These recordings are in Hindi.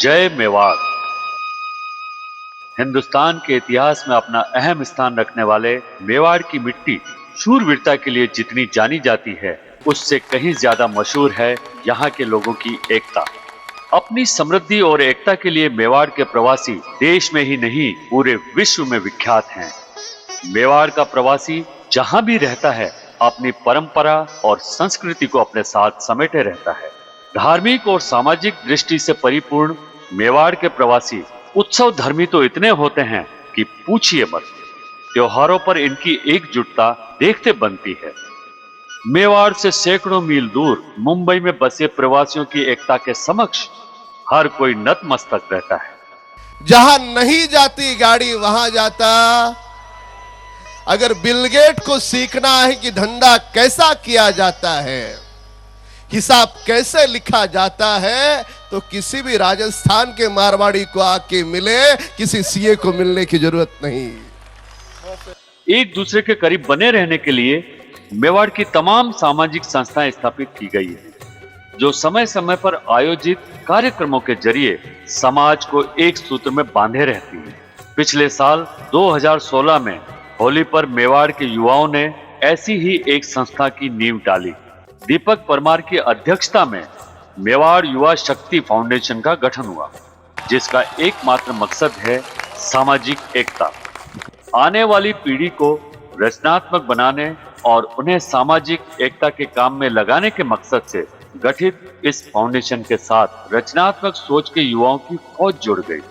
जय मेवाड़। हिंदुस्तान के इतिहास में अपना अहम स्थान रखने वाले मेवाड़ की मिट्टी शूरवीरता के लिए जितनी जानी जाती है, उससे कहीं ज्यादा मशहूर है यहाँ के लोगों की एकता। अपनी समृद्धि और एकता के लिए मेवाड़ के प्रवासी देश में ही नहीं, पूरे विश्व में विख्यात हैं। मेवाड़ का प्रवासी जहां भी रहता है, अपनी परंपरा और संस्कृति को अपने साथ समेटे रहता है। धार्मिक और सामाजिक दृष्टि से परिपूर्ण मेवाड़ के प्रवासी उत्सव धर्मी तो इतने होते हैं कि पूछिए मत। त्योहारों पर इनकी एकजुटता देखते बनती है। मेवाड़ से सैकड़ों मील दूर मुंबई में बसे प्रवासियों की एकता के समक्ष हर कोई नतमस्तक रहता है। जहां नहीं जाती गाड़ी वहां जाता। अगर बिल गेट को सीखना है कि धंधा कैसा किया जाता है, हिसाब कैसे लिखा जाता है, तो किसी भी राजस्थान के मारवाड़ी को आके मिले, किसी सीए को मिलने की जरूरत नहीं। एक दूसरे के करीब बने रहने के लिए मेवाड़ की तमाम सामाजिक संस्थाएं स्थापित की गई है, जो समय समय पर आयोजित कार्यक्रमों के जरिए समाज को एक सूत्र में बांधे रहती है। पिछले साल 2016 में होली पर मेवाड़ के युवाओं ने ऐसी ही एक संस्था की नींव डाली। दीपक परमार की अध्यक्षता में मेवाड़ युवा शक्ति फाउंडेशन का गठन हुआ, जिसका एकमात्र मकसद है सामाजिक एकता। आने वाली पीढ़ी को रचनात्मक बनाने और उन्हें सामाजिक एकता के काम में लगाने के मकसद से गठित इस फाउंडेशन के साथ रचनात्मक सोच के युवाओं की फौज जुड़ गई।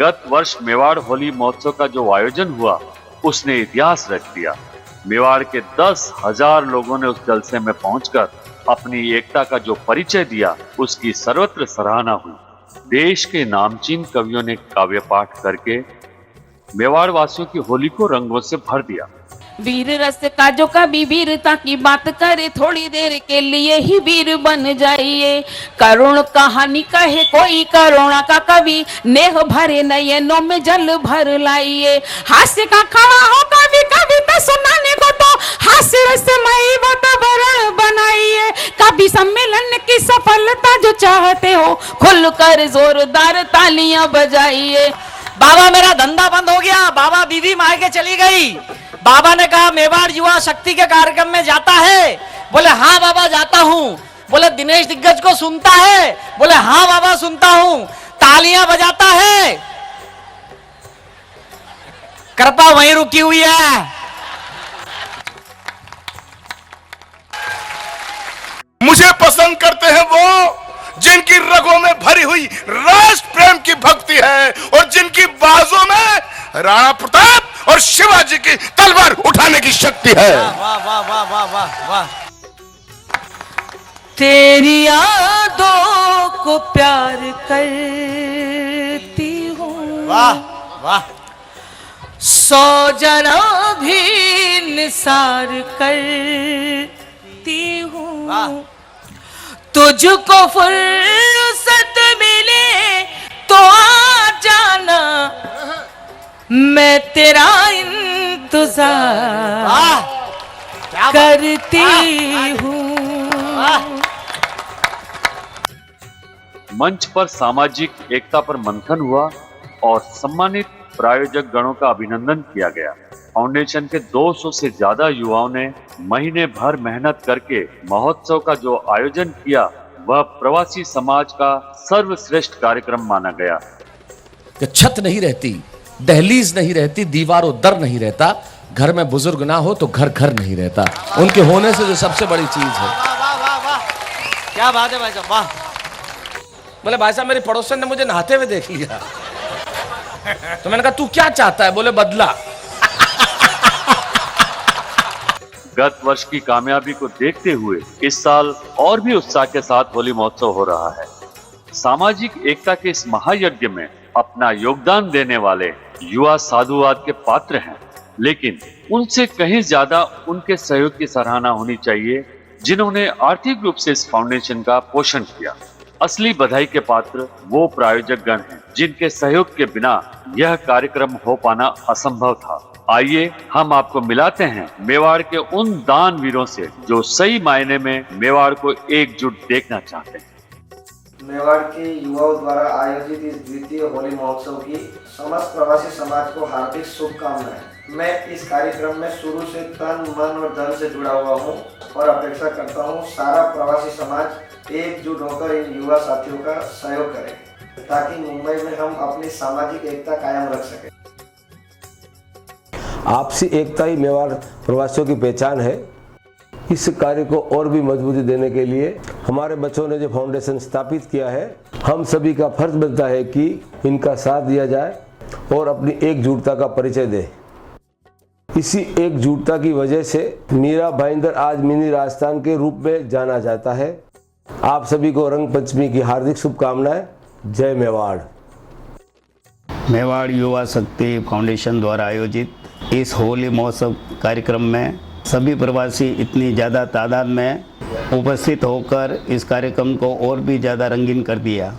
गत वर्ष मेवाड़ होली महोत्सव का जो आयोजन हुआ, उसने इतिहास रच दिया। मेवाड़ के 10,000 लोगों ने उस जलसे में पहुंचकर अपनी एकता का जो परिचय दिया, उसकी सर्वत्र सराहना हुई। देश के नामचीन कवियों ने काव्य पाठ करके मेवाड़ वासियों की होली को रंगों से भर दिया। वीर रस का जो कभी वीरता की बात करे, थोड़ी देर के लिए ही वीर बन जाइए। करुण कहानी कहे कोई करुणा का कवि, नेह भरे नयनों में जल भर लाइए। हास्य का खड़ा हो कवि, कविता सुनाने को तो हास्य रसमयी वातावरण बनाइए। कवि सम्मेलन की सफलता जो चाहते हो, खुलकर जोरदार तालियां बजाइए। बाबा मेरा धंधा बंद हो गया, बाबा बीवी मायके चली गई। बाबा ने कहा मेवाड़ युवा शक्ति के कार्यक्रम में जाता है? बोले हाँ बाबा जाता हूँ। बोले दिनेश दिग्गज को सुनता है? बोले हाँ बाबा सुनता हूँ। तालियां बजाता है? कृपा वहीं रुकी हुई है। मुझे पसंद करते हैं वो जिनकी रगों में भरी हुई राष्ट्र प्रेम की भक्ति है और जिनकी बाजों में राणा प्रताप और शिवाजी की तलवार उठाने की शक्ति है। वाह वाह वाह वाह वाह वाह। तेरी यादों को प्यार करती हूँ, वाह वाह। 100 जरा भी निसार करती हूँ। तुझको फुर्सत मिले तो आ जाना, मैं तेरा इंतजार करती हूँ। मंच पर सामाजिक एकता पर मंथन हुआ और सम्मानित प्रायोजक गणों का अभिनंदन किया गया। फाउंडेशन के 200 से ज्यादा युवाओं ने महीने भर मेहनत करके महोत्सव का जो आयोजन किया, वह प्रवासी समाज का सर्वश्रेष्ठ कार्यक्रम माना गया। छत नहीं रहती, दहलीज नहीं रहती, दीवारों दर नहीं रहता, घर में बुजुर्ग ना हो तो घर घर नहीं रहता। उनके होने से जो सबसे बड़ी चीज है। वाह वाह वाह, क्या बात है भाई साहब, वाह। बोले भाई साहब मेरे पड़ोसन ने मुझे नहाते हुए देख लिया, तो मैंने कहा तू क्या चाहता है? बोले बदला। गत वर्ष की कामयाबी को देखते हुए इस साल और भी उत्साह के साथ होली महोत्सव हो रहा है। सामाजिक एकता के इस महायज्ञ में अपना योगदान देने वाले युवा साधुवाद के पात्र हैं, लेकिन उनसे कहीं ज्यादा उनके सहयोग की सराहना होनी चाहिए जिन्होंने आर्थिक रूप से इस फाउंडेशन का पोषण किया। असली बधाई के पात्र वो प्रायोजक गण हैं जिनके सहयोग के बिना यह कार्यक्रम हो पाना असंभव था। आइए हम आपको मिलाते हैं मेवाड़ के उन दानवीरों से जो सही मायने में मेवाड़ को एकजुट देखना चाहते हैं। मेवाड़ के युवाओं द्वारा आयोजित इस द्वितीय होली महोत्सव की समस्त प्रवासी समाज को हार्दिक शुभकामनाएं। मैं इस कार्यक्रम में शुरू से तन मन और धन से जुड़ा हुआ हूं और अपेक्षा करता हूं सारा प्रवासी समाज एकजुट होकर इन युवा साथियों का सहयोग करे ताकि मुंबई में हम अपनी सामाजिक एकता कायम रख सकें। आपसी एकता ही मेवाड़ प्रवासियों की पहचान है। इस कार्य को और भी मजबूती देने के लिए हमारे बच्चों ने जो फाउंडेशन स्थापित किया है, हम सभी का फर्ज बनता है कि इनका साथ दिया जाए और अपनी एकजुटता का परिचय दें। इसी एकजुटता की वजह से नीरा भाईंदर आज मिनी राजस्थान के रूप में जाना जाता है। आप सभी को रंग पंचमी की हार्दिक शुभकामनाएं। जय मेवाड़। मेवाड़ युवा शक्ति फाउंडेशन द्वारा आयोजित इस होली महोत्सव कार्यक्रम में सभी प्रवासी इतनी ज़्यादा तादाद में उपस्थित होकर इस कार्यक्रम को और भी ज़्यादा रंगीन कर दिया।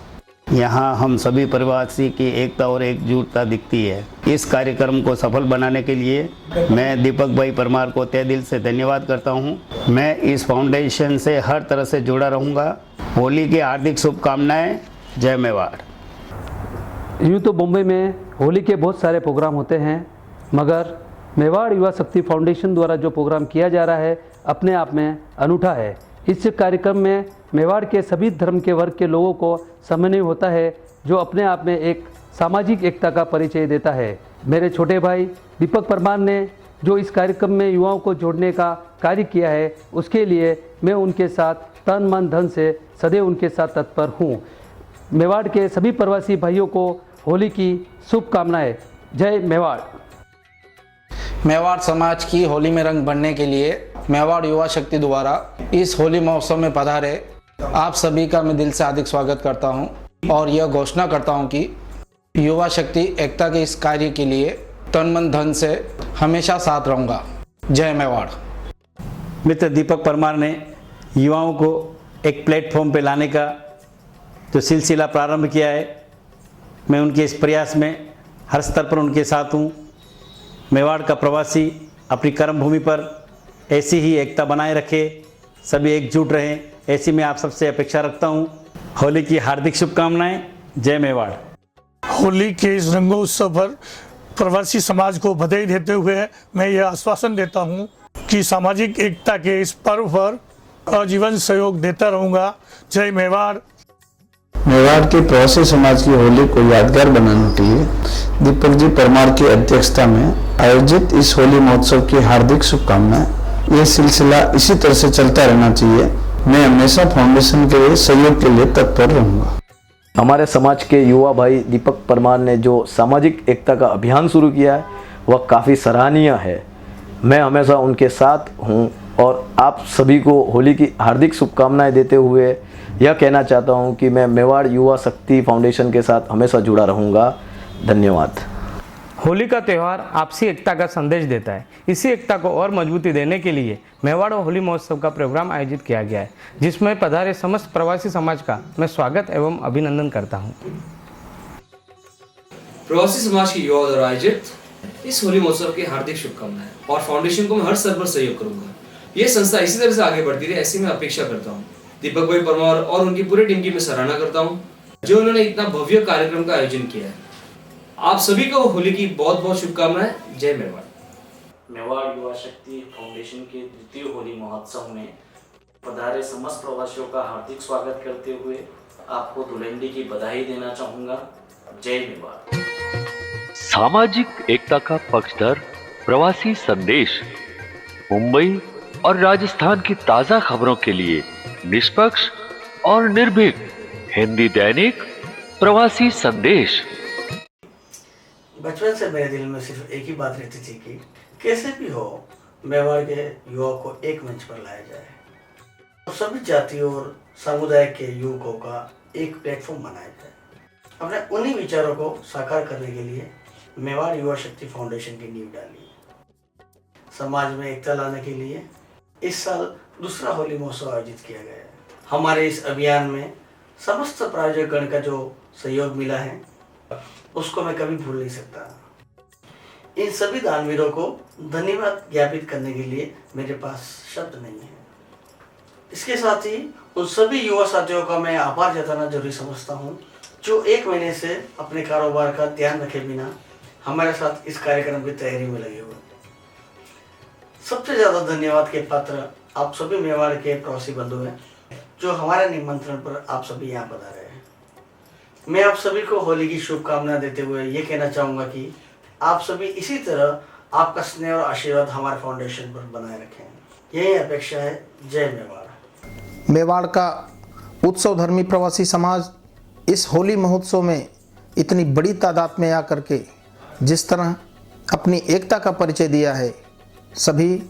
यहाँ हम सभी प्रवासी की एकता और एकजुटता दिखती है। इस कार्यक्रम को सफल बनाने के लिए मैं दीपक भाई परमार को तहे दिल से धन्यवाद करता हूँ। मैं इस फाउंडेशन से हर तरह से जुड़ा रहूँगा। होली की हार्दिक शुभकामनाएं। जय मेवाड़। यूँ तो मुंबई में होली के बहुत सारे प्रोग्राम होते हैं, मगर मेवाड़ युवा शक्ति फाउंडेशन द्वारा जो प्रोग्राम किया जा रहा है अपने आप में अनूठा है। इस कार्यक्रम में मेवाड़ के सभी धर्म के वर्ग के लोगों को समन्वय होता है, जो अपने आप में एक सामाजिक एकता का परिचय देता है। मेरे छोटे भाई दीपक परमार ने जो इस कार्यक्रम में युवाओं को जोड़ने का कार्य किया है, उसके लिए मैं उनके साथ तन मन धन से सदैव उनके साथ तत्पर हूँ। मेवाड़ के सभी प्रवासी भाइयों को होली की शुभकामनाएं। जय मेवाड़। मेवाड़ समाज की होली में रंग भरने के लिए मेवाड़ युवा शक्ति द्वारा इस होली महोत्सव में पधारे आप सभी का मैं दिल से हार्दिक स्वागत करता हूं और यह घोषणा करता हूं कि युवा शक्ति एकता के इस कार्य के लिए तन मन धन से हमेशा साथ रहूंगा। जय मेवाड़। मित्र दीपक परमार ने युवाओं को एक प्लेटफॉर्म पे लाने का जो सिलसिला प्रारंभ किया है, मैं उनके इस प्रयास में हर स्तर पर उनके साथ हूँ। मेवाड़ का प्रवासी अपनी कर्म भूमि पर ऐसी ही एकता बनाए रखे, सभी एकजुट रहें, ऐसी मैं आप सबसे अपेक्षा रखता हूँ। होली की हार्दिक शुभकामनाएं। जय मेवाड़। होली के इस रंगोत्सव पर प्रवासी समाज को बधाई देते हुए मैं यह आश्वासन देता हूँ कि सामाजिक एकता के इस पर्व पर आजीवन सहयोग देता रहूँगा। जय मेवाड़। मेवाड़ के प्रवासी समाज की होली को यादगार बनाने के लिए दीपक जी परमार की अध्यक्षता में आयोजित इस होली महोत्सव की हार्दिक शुभकामनाएं। यह सिलसिला इसी तरह से चलता रहना चाहिए। मैं हमेशा फाउंडेशन के सहयोग के लिए तत्पर रहूंगा। हमारे समाज के युवा भाई दीपक परमार ने जो सामाजिक एकता का अभियान शुरू किया है वह काफ़ी सराहनीय है। मैं हमेशा उनके साथ हूं और आप सभी को होली की हार्दिक शुभकामनाएं देते हुए यह कहना चाहता हूं कि मैं मेवाड़ युवा शक्ति फाउंडेशन के साथ हमेशा जुड़ा रहूंगा। धन्यवाद। होली का त्यौहार आपसी एकता का संदेश देता है। इसी एकता को और मजबूती देने के लिए मेवाड़ होली महोत्सव का प्रोग्राम आयोजित किया गया है, जिसमें पधारे समस्त प्रवासी समाज का मैं स्वागत एवं अभिनंदन करता हूं। प्रवासी समाज के युवाओं द्वारा आयोजित इस होली महोत्सव की हार्दिक शुभकामनाएं और फाउंडेशन को मैं हर स्तर पर सहयोग करूंगा। ये संस्था इसी तरह से आगे बढ़ती रहे, ऐसी मैं अपेक्षा करता हूँ। दीपक भाई परमार और उनकी पूरी टीम की मैं सराहना करता हूँ जो उन्होंने इतना भव्य कार्यक्रम का आयोजन किया है। आप सभी को होली की बहुत बहुत शुभकामनाएं। जय मेवाड़। मेवाड़ युवा शक्ति फाउंडेशन के द्वितीय होली महोत्सव में पधारे समस्त प्रवासियों का हार्दिक स्वागत करते हुए आपको धुलंडी की बधाई देना चाहूँगा। जय मेवाड़। सामाजिक एकता का पक्षधर प्रवासी संदेश। मुंबई और राजस्थान की ताजा खबरों के लिए निष्पक्ष और निर्भीक हिंदी दैनिक प्रवासी संदेश। बचपन से मेरे दिल में सिर्फ एक ही बात रहती थी कि कैसे भी हो मेवाड़ के युवाओं को एक मंच पर लाया जाए और सभी जातियों और समुदाय के युवकों का एक प्लेटफॉर्म बनाया जाए। हमने उन्हीं विचारों को साकार करने के लिए मेवाड़ युवा शक्ति फाउंडेशन की नींव डाली। समाज में एकता लाने के लिए इस साल दूसरा होली महोत्सव आयोजित किया गया है। हमारे इस अभियान में समस्त प्रायोजकगण का जो सहयोग मिला है उसको मैं कभी भूल नहीं सकता। इन सभी दानवीरों को धन्यवाद ज्ञापित करने के लिए मेरे पास शब्द नहीं है। इसके साथ ही उन सभी युवा साथियों का मैं आभार जताना जरूरी समझता हूँ जो 1 महीने से अपने कारोबार का ध्यान रखे बिना हमारे साथ इस कार्यक्रम की तैयारी में लगे हुए। सबसे ज़्यादा धन्यवाद के पात्र आप सभी मेवाड़ के प्रवासी बंधु हैं जो हमारे निमंत्रण पर आप सभी यहाँ पधारे हैं। मैं आप सभी को होली की शुभकामनाएं देते हुए ये कहना चाहूँगा कि आप सभी इसी तरह आपका स्नेह और आशीर्वाद हमारे फाउंडेशन पर बनाए रखें, यही अपेक्षा है। जय मेवाड़। मेवाड़ का उत्सव धर्मी प्रवासी समाज इस होली महोत्सव में इतनी बड़ी तादाद में आकर के जिस तरह अपनी एकता का परिचय दिया है, सभी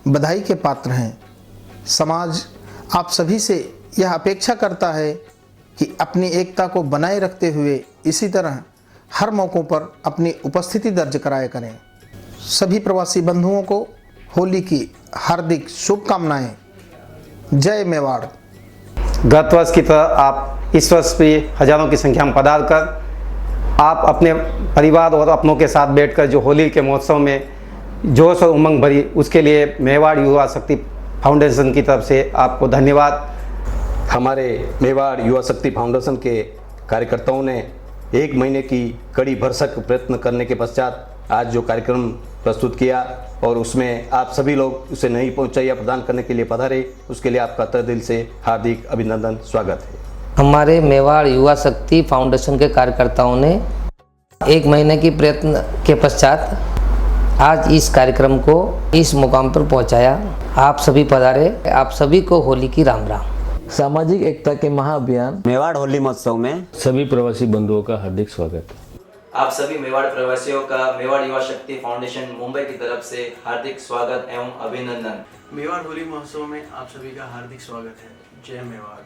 बधाई के पात्र हैं। समाज आप सभी से यह अपेक्षा करता है कि अपनी एकता को बनाए रखते हुए इसी तरह हर मौक़ों पर अपनी उपस्थिति दर्ज कराया करें। सभी प्रवासी बंधुओं को होली की हार्दिक शुभकामनाएं। जय मेवाड़। गत वर्ष की तरह आप इस वर्ष भी हजारों की संख्या में पधार कर आप अपने परिवार और अपनों के साथ बैठकर जो होली के महोत्सव में जोश और उमंग भरी, उसके लिए मेवाड़ युवा शक्ति फाउंडेशन की तरफ से आपको धन्यवाद। हमारे मेवाड़ युवा शक्ति फाउंडेशन के कार्यकर्ताओं ने 1 महीने की कड़ी भरसक प्रयत्न करने के पश्चात आज जो कार्यक्रम प्रस्तुत किया और उसमें आप सभी लोग उसे नई ऊंचाइयां प्रदान करने के लिए पधारे, उसके लिए आपका तहे दिल से हार्दिक अभिनंदन, स्वागत है। हमारे मेवाड़ युवा शक्ति फाउंडेशन के कार्यकर्ताओं ने 1 महीने की प्रयत्न के पश्चात आज इस कार्यक्रम को इस मुकाम पर पहुंचाया। आप सभी पधारे, आप सभी को होली की राम राम। सामाजिक एकता के महाअभियान मेवाड़ होली महोत्सव में सभी प्रवासी बंधुओं का हार्दिक स्वागत। आप सभी मेवाड़ प्रवासियों का मेवाड़ युवा शक्ति फाउंडेशन मुंबई की तरफ से हार्दिक स्वागत एवं अभिनंदन। मेवाड़ होली महोत्सव में आप सभी का हार्दिक स्वागत है। जय मेवाड़।